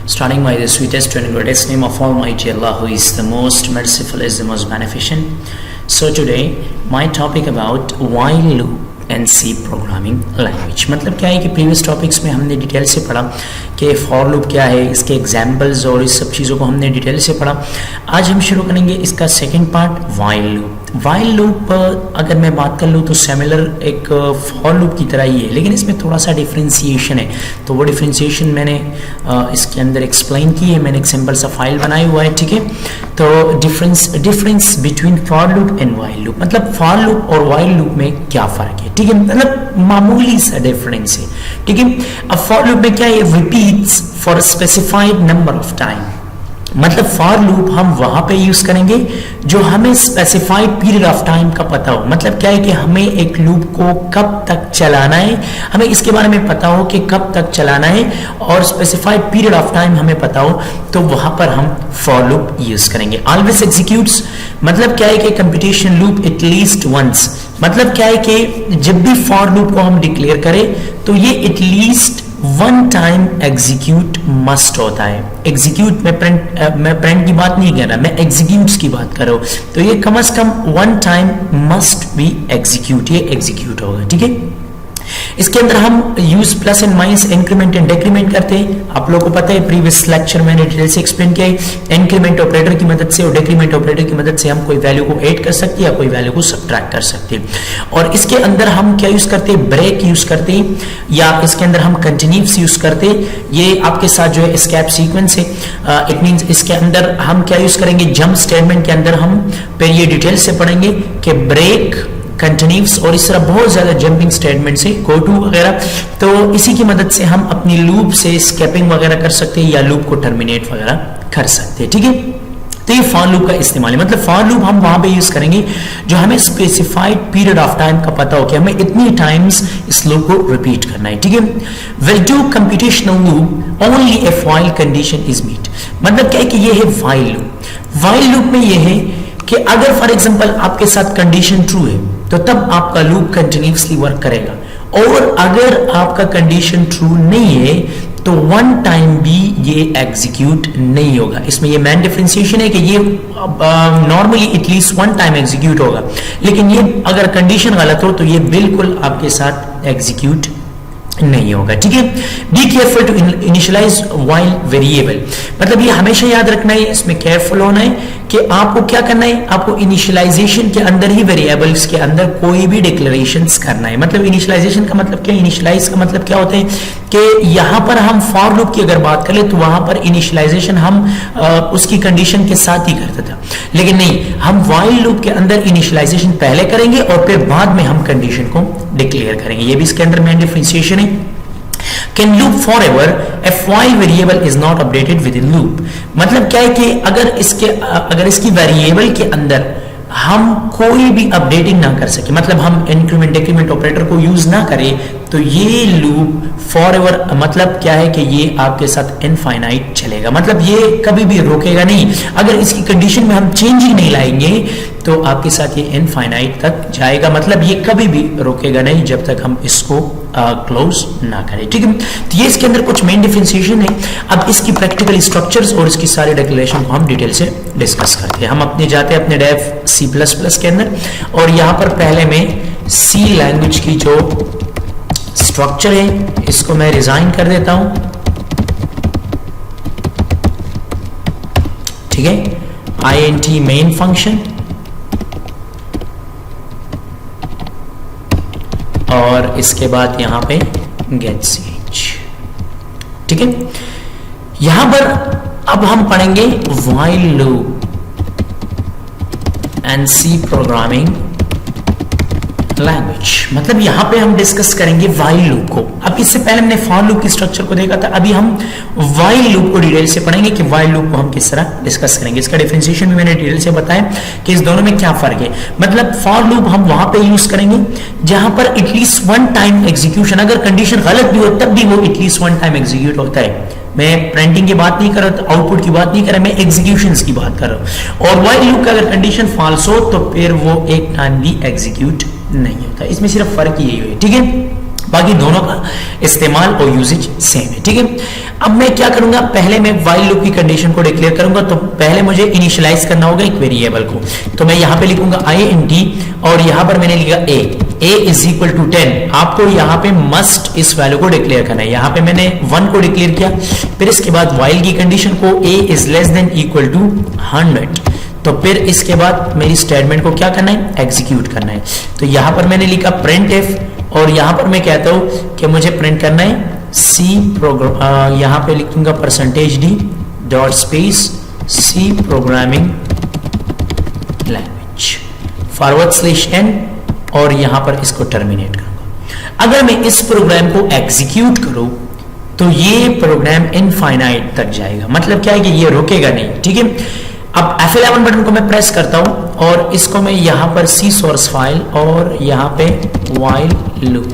starting by the sweetest and greatest name of Almighty Allah, who is the most merciful, is the most beneficent. So today my topic about while loop and C programming language. मतलब क्या है कि previous topics में हमने detail से पढ़ा कि for loop क्या है, इसके एग्जाम्पल्स और इस सब चीज़ों को हमने डिटेल से पढ़ा। आज हम शुरू करेंगे इसका second part, while loop. While loop अगर मैं बात कर लूँ तो सिमिलर एक फॉर लूप की तरह ही है, लेकिन इसमें थोड़ा सा डिफ्रेंसिएशन है। तो वो डिफ्रेंसिएशन मैंने इसके अंदर एक्सप्लेन की है, मैंने एक सिंपल सा फाइल बनाया हुआ है, ठीक है। तो difference between for loop and while loop, मतलब फॉर लूप और वाइल लूप में क्या फ़र्क है, ठीक है। मतलब मामूली सा डिफरेंस है, ठीक है। अब फॉर लूप में क्या है, repeats for specified number of time. मतलब फॉर लूप हम वहां पे यूज करेंगे जो हमें स्पेसिफाइड पीरियड ऑफ टाइम का पता हो। मतलब क्या है कि हमें एक लूप को कब तक चलाना है, हमें इसके बारे में पता हो कि कब तक चलाना है और स्पेसिफाइड पीरियड ऑफ टाइम हमें पता हो, तो वहां पर हम फॉर लूप यूज करेंगे। ऑलवेज एग्जीक्यूट्स, मतलब क्या है कि कंप्यूटेशन लूप एटलीस्ट वंस। मतलब क्या है कि जब भी फॉर लूप को हम डिक्लेयर करें तो ये at least one time execute must होता है। एग्जीक्यूट मैं प्रिंट की बात नहीं कर रहा, मैं एग्जीक्यूट्स की बात कर रहा हूं। तो ये कम से कम one time must be execute, ये एग्जीक्यूट होगा, ठीक है। इसके अंदर हम use plus and minus, increment and decrement करते हैं। आप लोगों को पता है, प्रीवियस लेक्चर मैंने डिटेल से एक्सप्लेन किया है। इंक्रीमेंट ऑपरेटर की मदद से और डिक्रीमेंट ऑपरेटर की मदद से हम कोई वैल्यू को ऐड कर सकते हैं या कोई वैल्यू को सब्ट्रैक्ट कर सकते हैं। और इसके अंदर हम क्या यूज करते हैं, ब्रेक यूज करते हैं, या इसके अंदर हम कंटिन्यूस यूज करते हैं। ये आपके साथ जो है एस्केप सीक्वेंस है। इट मींस इसके अंदर हम क्या यूज करेंगे, जंप स्टेटमेंट के अंदर हम फिर ये डिटेल से पढ़ेंगे कि ब्रेक, कंटिन्यूस और इस तरह बहुत ज्यादा जंपिंग स्टेटमेंट से, गो टू वगैरह। तो इसी की मदद से हम अपनी लूप से स्केपिंग वगैरह कर सकते हैं या लूप को टर्मिनेट वगैरह कर सकते हैं, ठीक है। तो ये फॉर लूप का इस्तेमाल है। मतलब फॉर लूप हम वहां पे यूज करेंगे जो हमें स्पेसिफाइड पीरियड ऑफ टाइम का पता हो कि हमें इतनी टाइम्स इस लूप को रिपीट करना है, ठीक है। Will do computational loop only if while condition is meet. मतलब क्या है कि ये है व्हाइल लूप। व्हाइल लूप में ये है कि अगर फॉर एग्जांपल आपके साथ कंडीशन ट्रू है तो तब आपका लूप कंटिन्यूसली वर्क करेगा, और अगर आपका कंडीशन ट्रू नहीं है तो वन टाइम भी ये एग्जीक्यूट नहीं होगा। इसमें ये मेन डिफरेंशिएशन है कि ये normally at least one time execute होगा, लेकिन ये अगर कंडीशन गलत हो तो ये बिल्कुल आपके साथ एग्जीक्यूट नहीं होगा, ठीक है। Be careful to initialise while variable. मतलब ये हमेशा याद रखना है, इसमें केयरफुल होना है कि आपको क्या करना है, आपको इनिशियलाइजेशन के अंदर ही वेरिएबल्स के अंदर कोई भी डिक्लेरेशंस करना है। मतलब इनिशियलाइजेशन का मतलब क्या, इनिशियलाइज का मतलब क्या होता है कि यहां पर हम फॉर लूप की अगर बात करें तो वहां पर इनिशियलाइजेशन हम उसकी कंडीशन के साथ ही करते थे, लेकिन नहीं, हम वाइल लूप के अंदर इनिशियलाइजेशन पहले करेंगे और फिर बाद में हम कंडीशन को डिक्लेयर करेंगे। ये भी इसके अंदर मेन डिफरेंशिएशन है। Can loop forever if while variable is not updated within loop। मतलब क्या है कि अगर इसकी वेरिएबल के अंदर हम कोई भी अपडेटिंग ना कर सके, मतलब हम इंक्रीमेंट डिक्रीमेंट ऑपरेटर को यूज ना करें, तो ये लूप फॉरएवर मतलब क्या है कि ये आपके साथ इनफाइनाइट चलेगा। मतलब ये कभी भी रुकेगा नहीं। अगर इसकी कंडीशन में हम चेंजिंग नहीं लाएंगे तो आपके साथ ये इनफाइनाइट तक जाएगा। मतलब ये कभी भी रुकेगा नहीं जब तक हम इसको क्लोज ना करें, ठीक है। तो ये इसके अंदर कुछ मेन डिफरेंशिएशन है। अब इसकी प्रैक्टिकल स्ट्रक्चर्स और इसकी सारी डिक्लेरेशन को हम डिटेल से डिस्कस करते हैं। हम अपने जाते हैं अपने डेव C++ के अंदर, और यहाँ पर पहले में सी लैंग्वेज की जो स्ट्रक्चर है इसको मैं रिजाइन कर देता हूं, ठीक है। int मेन फंक्शन और इसके बाद यहां पे getch, ठीक है। यहां पर अब हम पढ़ेंगे while loop and C programming language. मतलब यहां पे हम डिस्कस करेंगे वाइल लूप को। अब इससे पहले हमने फॉर लूप की स्ट्रक्चर को देखा था, अभी हम वाइल लूप को डिटेल से पढ़ेंगे कि वाइल लूप को हम किस तरह डिस्कस करेंगे। इसका डिफरेंशिएशन भी मैंने डिटेल से बताया कि इस दोनों में क्या फर्क है। मतलब फॉर लूप हम वहां पे यूज करेंगे जहां पर एटलीस्ट वन टाइम एग्जीक्यूशन, अगर कंडीशन गलत भी हो तब भी वो एटलीस्ट वन टाइम एग्जीक्यूट होता है। मैं प्रिंटिंग की बात नहीं कर रहा, आउटपुट की बात नहीं कर रहा, मैं एग्जीक्यूशंस की बात कर रहा हूं। और वाइल लूप का अगर कंडीशन फॉल्स हो तो फिर वो एक टाइम भी एग्जीक्यूट नहीं होता। इसमें सिर्फ फर्क यही है, ठीक है। बाकी दोनों का इस्तेमाल और यूजेज सेम है, ठीक है। अब मैं क्या करूंगा, पहले मैं व्हाइल लूप की कंडीशन को डिक्लेयर करूंगा, तो पहले मुझे इनिशियलाइज करना होगा एक वेरिएबल को। तो मैं यहां पे लिखूंगा int और यहां पर मैंने लिखा a इज इक्वल टू 10। आपको यहां पे मस्ट इस वैल्यू को डिक्लेयर करना है। यहां पे मैंने 1 को डिक्लेयर किया, फिर इसके बाद व्हाइल की कंडीशन को a is less than equal to 100, तो फिर इसके बाद मेरी स्टेटमेंट को क्या करना है, एग्जीक्यूट करना है। तो यहां पर मैंने लिखा printf और यहां पर मैं कहता हूं कि मुझे प्रिंट करना है C प्रोग्राम, यहां पे लिखूंगा %d dot space C programming language /n और यहां पर इसको टर्मिनेट करूंगा। अगर मैं इस प्रोग्राम को एग्जीक्यूट करूं तो ये प्रोग्राम इनफाइनाइट तक जाएगा, मतलब क्या है कि ये रुकेगा नहीं, ठीक है। अब F11 बटन को मैं प्रेस करता हूं और इसको मैं यहां पर C सोर्स फाइल और यहां पे while loop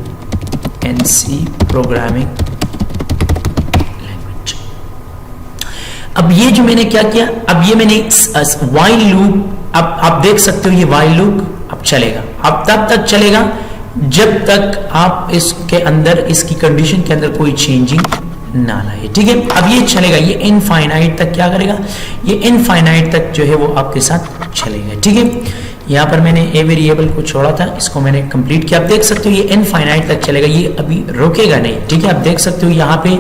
and C programming language. अब ये जो मैंने क्या किया, अब ये मैंने while loop, अब आप देख सकते हो ये while loop अब चलेगा, अब तब तक चलेगा जब तक आप इसके अंदर, इसकी कंडीशन के अंदर कोई चेंजिंग ना लाए, ठीक है। अब ये चलेगा, ये इनफाइनाइट तक क्या करेगा, ये इनफाइनाइट तक जो है वो आपके साथ चलेगा, ठीक है। यहाँ पर मैंने ए वेरिएबल को छोड़ा था, इसको मैंने कंप्लीट किया। आप देख सकते हो ये इनफाइनाइट तक चलेगा, ये अभी रुकेगा नहीं, ठीक है। आप देख सकते हो यहाँ पे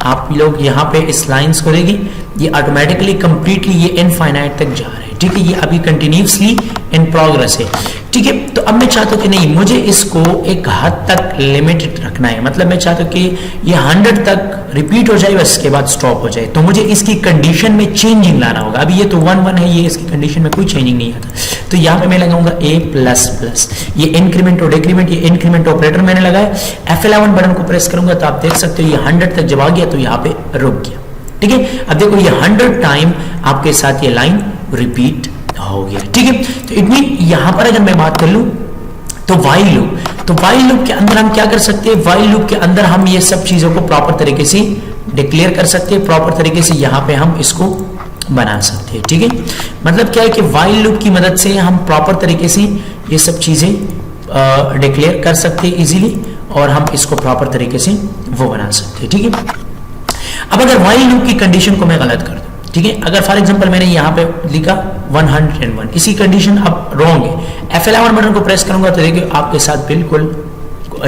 आप लोग यहाँ पे इस लाइंस को देखें, ये ऑटोमेटिकली कंप्लीटली ये इनफाइनाइट तक जा रहे हैं, ठीक है। ये अभी कंटिन्यूसली इन प्रोग्रेस है, ठीक है। तो अब मैं चाहता हूं कि नहीं, मुझे इसको एक हद तक लिमिटेड रखना है, मतलब मैं चाहता हूं कि ये 100 तक रिपीट हो जाए, बस इसके बाद स्टॉप हो जाए। तो मुझे इसकी कंडीशन में चेंजिंग लाना होगा। अभी ये तो 1 है, ये इसकी कंडीशन में कोई चेंजिंग नहीं आता, तो यहां पे मैं लगाऊंगा a++, ये इंक्रीमेंट और डिक्रीमेंट, ये इंक्रीमेंट ऑपरेटर मैंने लगाया। F11 बटन को प्रेस करूंगा तो आप देख सकते हो ये 100 तक जब आ गया तो यहाँ पे रुक गया, ठीक है। अब देखो ये 100 टाइम आपके साथ ये लाइन रिपीट हो गया, ठीक है। तो इट मीन यहां पर अगर मैं बात कर लूं तो व्हाइल लूप, तो व्हाइल लूप के अंदर हम क्या कर सकते हैं, व्हाइल लूप के अंदर हम ये सब चीजों को प्रॉपर तरीके से डिक्लेयर कर सकते हैं, प्रॉपर तरीके से यहां पे हम इसको बना सकते हैं, ठीक है। मतलब क्या है कि व्हाइल लूप की मदद से हम प्रॉपर तरीके से ये सब चीजें डिक्लेयर कर सकते हैं इजीली, और हम इसको प्रॉपर तरीके से वो बना सकते हैं, ठीक है। अब अगर व्हाइल लूप की कंडीशन को मैं गलत कर दूं, ठीक है, अगर फॉर एग्जांपल मैंने यहां पे लिखा 101, इसी कंडीशन अब रॉन्ग है, F11 बटन को प्रेस करूंगा तो देखिए आपके साथ बिल्कुल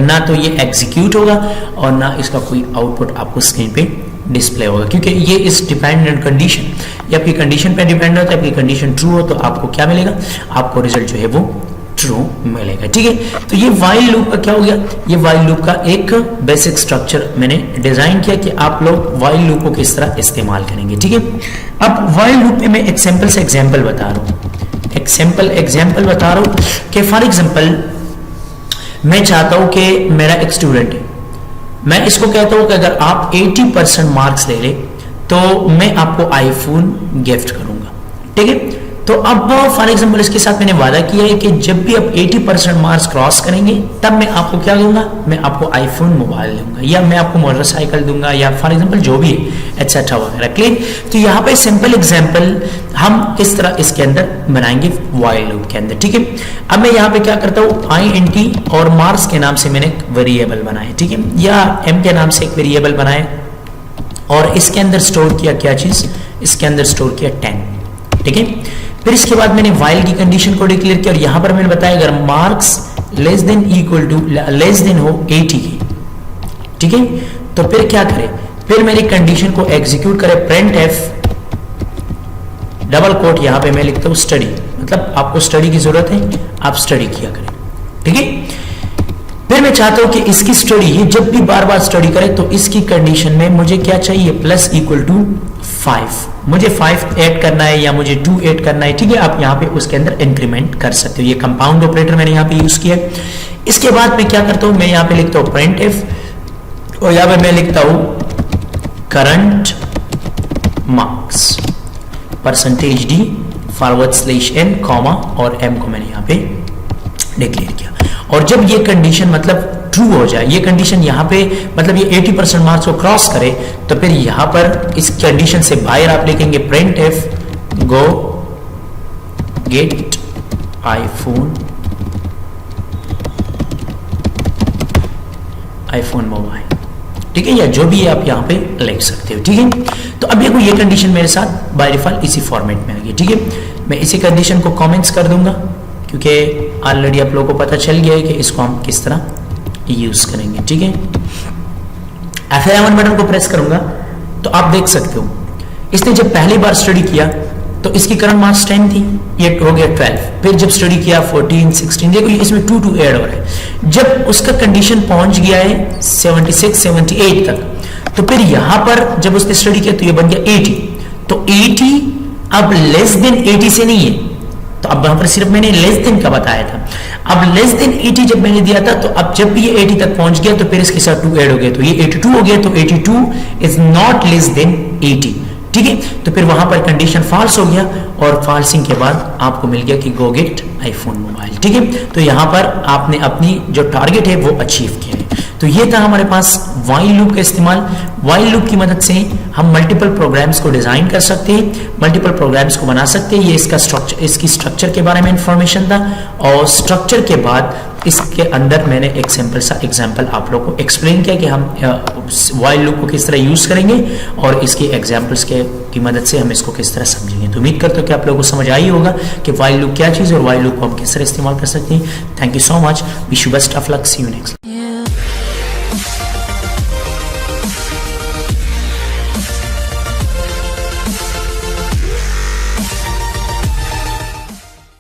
ना तो ये एग्जीक्यूट होगा और ना इसका कोई आउटपुट आपको स्क्रीन पे डिस्प्ले होगा, क्योंकि ये इस डिपेंडेंट कंडीशन, ये आपकी कंडीशन पे डिपेंड होता है। आपकी कंडीशन ट्रू हो तो आपको क्या मिलेगा, आपको रिजल्ट जो है वो ट्रू मिलेगा, ठीक है। तो ये व्हाइल लूप का क्या हो गया, ये व्हाइल लूप का एक बेसिक स्ट्रक्चर मैंने डिजाइन किया कि आप लोग व्हाइल लूप को किस तरह इस्तेमाल करेंगे, ठीक है। अब व्हाइल लूप में मैं एक सिंपल से एग्जांपल बता रहा हूं, एक सिंपल एग्जांपल बता रहा हूं कि फॉर एग्जांपल मैं चाहता हूं कि मेरा एक स्टूडेंट है, मैं इसको कहता हूं कि अगर आप 80% मार्क्स ले ले तो मैं आपको आईफोन गिफ्ट करूंगा, ठीक है। तो अब फॉर एग्जांपल इसके साथ मैंने वादा किया है कि जब भी आप 80% मार्क्स क्रॉस करेंगे तब मैं आपको क्या दूंगा, मैं आपको आईफोन मोबाइल दूंगा, या मैं आपको मोटरसाइकिल दूंगा, या फॉर एग्जांपल जो भी है एटसेट्रा वगैरह, क्लियर। तो यहाँ पे सिंपल एग्जांपल हम किस तरह इसके अंदर बनाएंगे व्हाइल लूप के अंदर, ठीक है। अब मैं यहाँ पे क्या करता हूँ, int और मार्क्स के नाम से मैंने एक वेरिएबल बनाया, ठीक है, या m के नाम से एक वेरिएबल बनाया और इसके अंदर स्टोर किया क्या चीज, इसके अंदर स्टोर किया 10, ठीक है। फिर इसके बाद मैंने व्हाइल की कंडीशन को डिक्लेयर किया और यहां पर मैंने बताया अगर मार्क्स लेस देन हो 80 की, ठीक है, तो फिर क्या करें, फिर मेरी कंडीशन को एग्जीक्यूट करें, printf डबल कोट, यहां पे मैं लिखता हूं स्टडी, मतलब आपको स्टडी की जरूरत है, आप स्टडी किया करें, ठीक है। फिर मैं चाहता हूं कि इसकी स्टडी, ये जब भी बार बार स्टडी करे तो इसकी कंडीशन में मुझे क्या चाहिए, +=5, मुझे 5 ऐड करना है या मुझे 2 ऐड करना है, ठीक है। आप यहाँ पे उसके अंदर इंक्रीमेंट कर सकते हो, ये कंपाउंड ऑपरेटर मैंने यहाँ पे यूज किया। इसके बाद मैं क्या करता हूँ, मैं यहाँ पे लिखता हूँ printf और यहाँ पे मैं लिखता हूँ current marks %d /n comma और m को मैंने यहाँ पे डिक्लेयर किया। और जब ये कंडीशन मतलब ट्रू हो जाए, ये कंडीशन यहाँ पे मतलब ये 80% मार्क्स को क्रॉस करे, तो फिर यहाँ पर इस कंडीशन से बाहर आप लिखेंगे printf go get iPhone iPhone mobile, ठीक है, या जो भी आप यहाँ पे लिख सकते हो, ठीक है। तो अब देखो ये कंडीशन मेरे साथ बाय डिफॉल्ट इसी फॉर्मेट में आ गई, ठीक है। मैं इसी कंडीशन को कमेंट्स कर दूंगा क्योंकि ऑलरेडी आप लोगों को पता चल गया है कि इसको हम किस तरह यूज करेंगे, ठीक है। F11 बटन को प्रेस करूंगा तो आप देख सकते हो इसने जब पहली बार स्टडी किया तो इसकी करंट मार्क्स 10 थी, ये हो गया 12, फिर जब स्टडी किया 14, 16, देखो इसमें 2 2 ऐड हो रहा है। जब उसका कंडीशन पहुंच गया है 76, 78 तक, तो फिर यहां पर जब उसने स्टडी किया तो ये बन गया 80, तो 80 अब लेस देन 80 से नहीं है, तो अब वहां पर सिर्फ मैंने लेस देन का बताया था। अब लेस देन 80 जब मैंने दिया था, तो अब जब भी ये 80 तक पहुंच गया तो फिर इसके साथ 2 ऐड हो गया, तो ये 82 हो गया, तो 82 इज नॉट लेस देन 80, ठीक है। तो फिर वहां पर कंडीशन फॉल्स हो गया और फॉल्सिंग के बाद आपको मिल गया कि गो गेट आईफोन मोबाइल, ठीक है। तो यहां पर आपने अपनी जो टारगेट है वो अचीव किया है। तो ये था हमारे पास व्हाइल लूप का इस्तेमाल। व्हाइल लूप की मदद से हम मल्टीपल प्रोग्राम्स को डिजाइन कर सकते हैं, मल्टीपल प्रोग्राम्स को बना सकते हैं। ये इसका स्ट्रक्चर, इसकी स्ट्रक्चर के बारे में इंफॉर्मेशन था, और स्ट्रक्चर के बाद इसके अंदर मैंने एक सिंपल सा एग्जांपल आप लोगों को एक्सप्लेन किया कि हम व्हाइल लूप को किस तरह यूज करेंगे और इसके एग्जांपल्स की मदद से हम इसको किस तरह समझेंगे। तो उम्मीद करते हो कि आप लोगों को समझ आई होगा कि व्हाइल लूप क्या चीज है और व्हाइल लूप को हम किस तरह इस्तेमाल कर सकते हैं। Thank you so much, wish you best of luck, see you next.